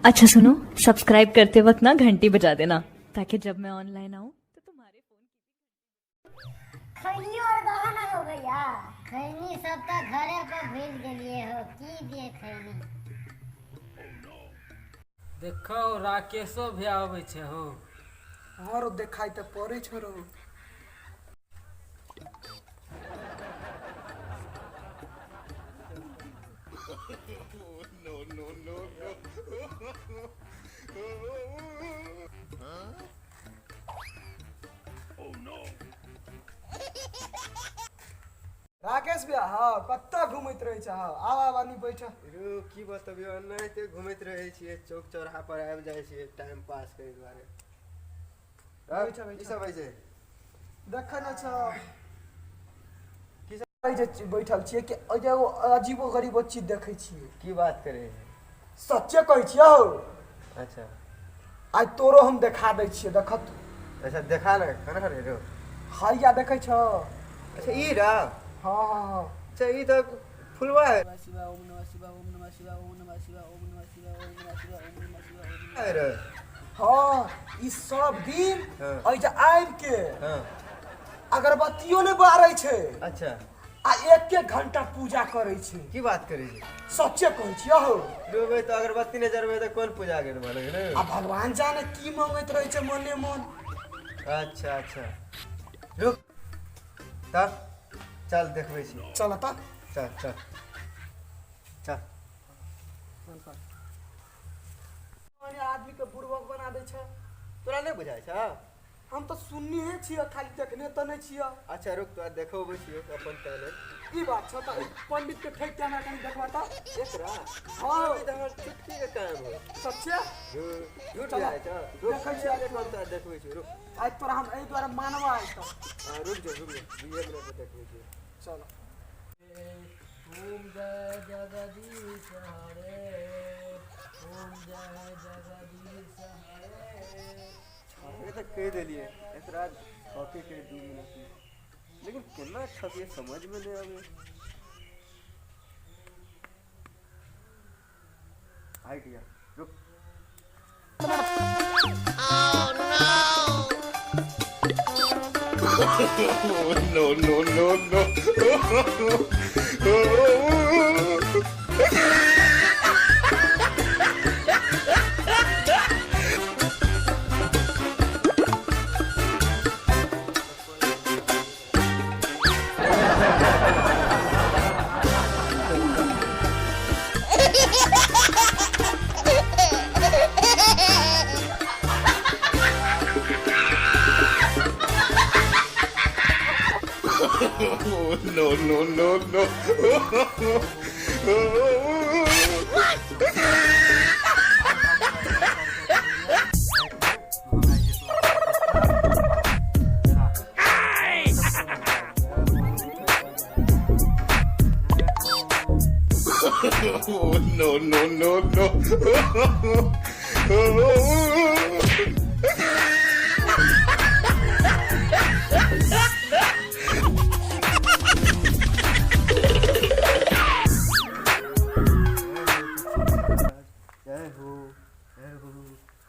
अच्छा सुनो, सब्सक्राइब करते वक्त ना घंटी बजा देना ताकि जब मैं ऑनलाइन आऊँ तो तुम्हारे फोन खैनी और गहना हो गया। खैनी सब तक घरे पर भेज गेलिए हो की दिए खैनी। देखो राकेशो भी आवे छे हो। हमारो देखाई तो पड़े छोरो। राकेश भैया हाँ कत्ता घूमत रहे छ हाँ आवा बानी बैठ रू की बतबियो ओनाहिते घुमैत रहै छियै चौक चौराहा पर आबि जाइ छियै टाइम पास करै दुआरे। बैठ, बैठ। की सब होइ छै? देख न छ की सब जे बैठल छियै कि एगो अजीबो गरीबो चीज देखै छियै। की बात करे है? सच्चे कहै छियै हो। अच्छा आज तोरो हम देखा दै छियै देखत। अच्छा देखा ना कना रे रो। हाइया देखै छ। अच्छा ई रा हाँ हाँ हाँ अच्छा ई तो फुलवा है। शिवा ओम नमः शिवा ओम नमः शिवा ओम नमः शिवा ओम नमः शिवा ओम नमः शिवा ओम नमः शिवा ओम नमः है रे। हाँ ई सब दिन हाँ। ऐजा आबि के हां अगरबत्तियों ने बारै छै अच्छा आ एक एक घंटा पूजा करै छै। की बात करे है? सच्चे कहै छियै हो। डूबे तो अगरबत्ती ने जरबे तो कौन पूजा करे माने ने? आ भगवान जाने की मांगैत रहै छै मने मन। अच्छा अच्छा रुक तब चल देखबै छी। चल त चल चल चल आदमी के बुड़बक बना दै छै। तोरा नहीं बुझाइ छ? हम तो सुननी है छियै खाली देखने तो नहीं छियै। अच्छा रुक तो देखबै छियै अपन टैलेंट। की बात छ त पंडित के ठेक के हमरा कनी देखबा त। एकरा हाँ ई त हमर चुटकी के काम हो। सच्चे झूठ चल। जाय छ। रुक देखै छियै एक मिनट तो देखबै छी रुक। आज तोरा हम एहि द्वारा मानवा आइ त। हां रुक जा 2 मिनट देखबै छी। चल ओम जय जगदीश हरे ओम जय जगदीश हरे। ये तो कह देलिए एकरा कॉपी के 2 मिनट में। लेकिन केना छबिए समझ में नहीं आवे। आइडिया रुक।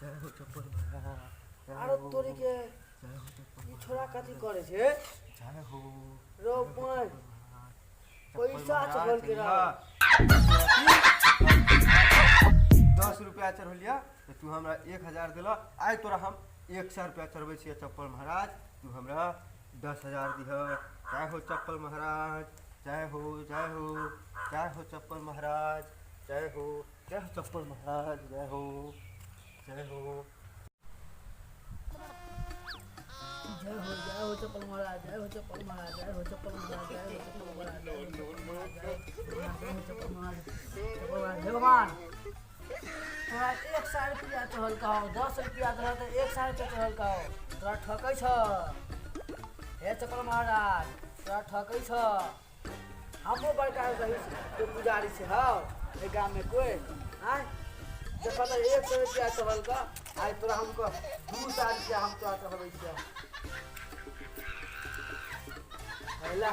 जय हो चप्पल भरा। आरो तोरी के ई छोरा कथी करे छे? जय हो रो पान पैसा चढ़ल के रहा। 10 रुपया चढ़लिया तो तू हमरा 1000 दिला। आइ तोरा हम 100 रुपया चढ़बै छियै चप्पल महाराज। तू हमरा 10,000 दिह। जय हो चप्पल महाराज। जय हो जय हो जय हो चप्पल महाराज। जय हो चप्पल महाराज। जय हो जय हो जय हो चप्पल महाराज जय हो चप्पल महाराज जय हो चप्पल महाराज जय हो चप्पल महाराज जय हो चप्पल महाराज चप्पल महाराज भगवान तोरा 100 रुपया चढ़ल का हो 10 रुपया दे तो 100 रुपया चढ़ल का हो तोरा ठकै छ। हे चप्पल महाराज तोरा ठकै छ। हमो बड़का रही तो पुजारी से हां ए गांव में कोई हां देखो तो 100 रुपया चढ़ल का आज तोरा हमको 200 रुपया हम तोरा चढ़बै छियै। हैला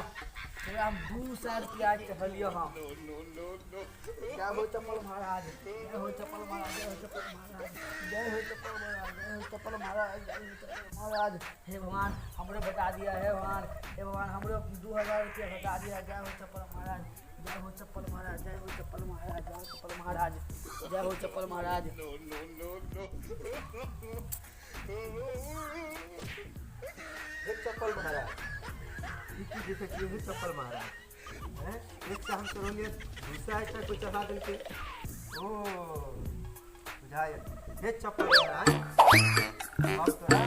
तोरा हम 200 रुपया चढ़लियो हम। जय हो चप्पल महाराज, जय हो चप्पल महाराज, जय हो चप्पल महाराज, जय हो चप्पल महाराज, जय हो चप्पल महाराज, जय हो चप्पल महाराज। हे भगवान हमरो बता दिया, हे भगवान, हे भगवान हमरो 2000 रुपया बता दिया। जय हो चप्पल महाराज, जय हो चप्पल महाराज, जय हो चप्पल महाराज, जय हो चप्पल महाराज, जय हो चप्पल महाराज। हे चप्पल महाराज, ये देखे छियै हे चप्पल महाराज हैं, एक से हम तोरा लिए 200 तक को चढ़ा देलके। ओ बुझाय हे चप्पल महाराज, अब तोरा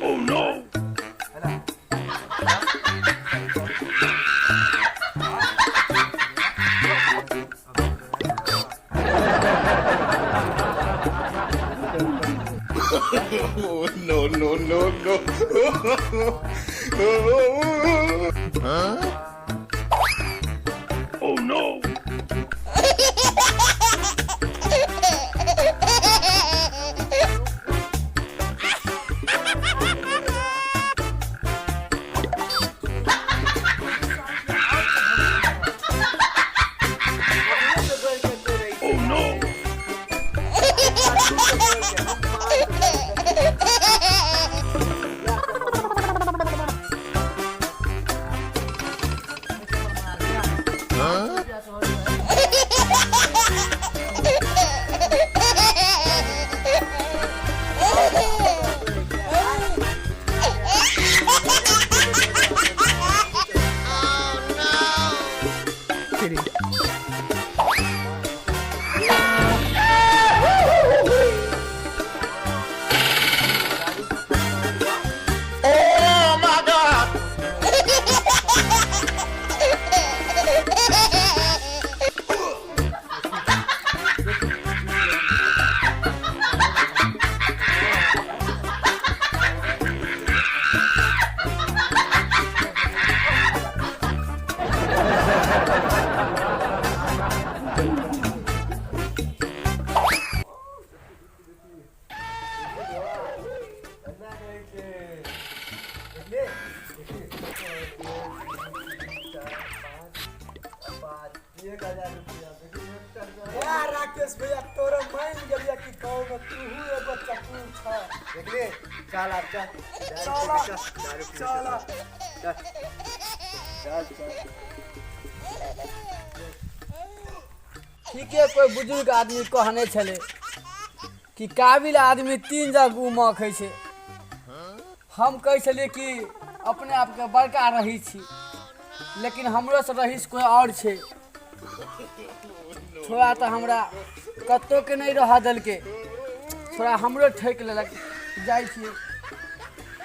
Oh no! Oh, no, no, no, no. Huh? Oh no. Oh no. यार राकेश भैया तोरा मान गेलिया कि गाँव में तू एगो चप्पू छ। देखले चल आप चल चल ठीक है, कोई बुजुर्ग आदमी कहने छले कि काबिल आदमी 3 जगह उमखै छै। हम कहै छलिए कि अपने आप के बड़का रही छी, लेकिन हमरो से रहीस कोई और छै। थोड़ा तो हमरा कत्तो के नहीं रह देलके, थोड़ा हमरो ठेक लेलक। जाइ छियै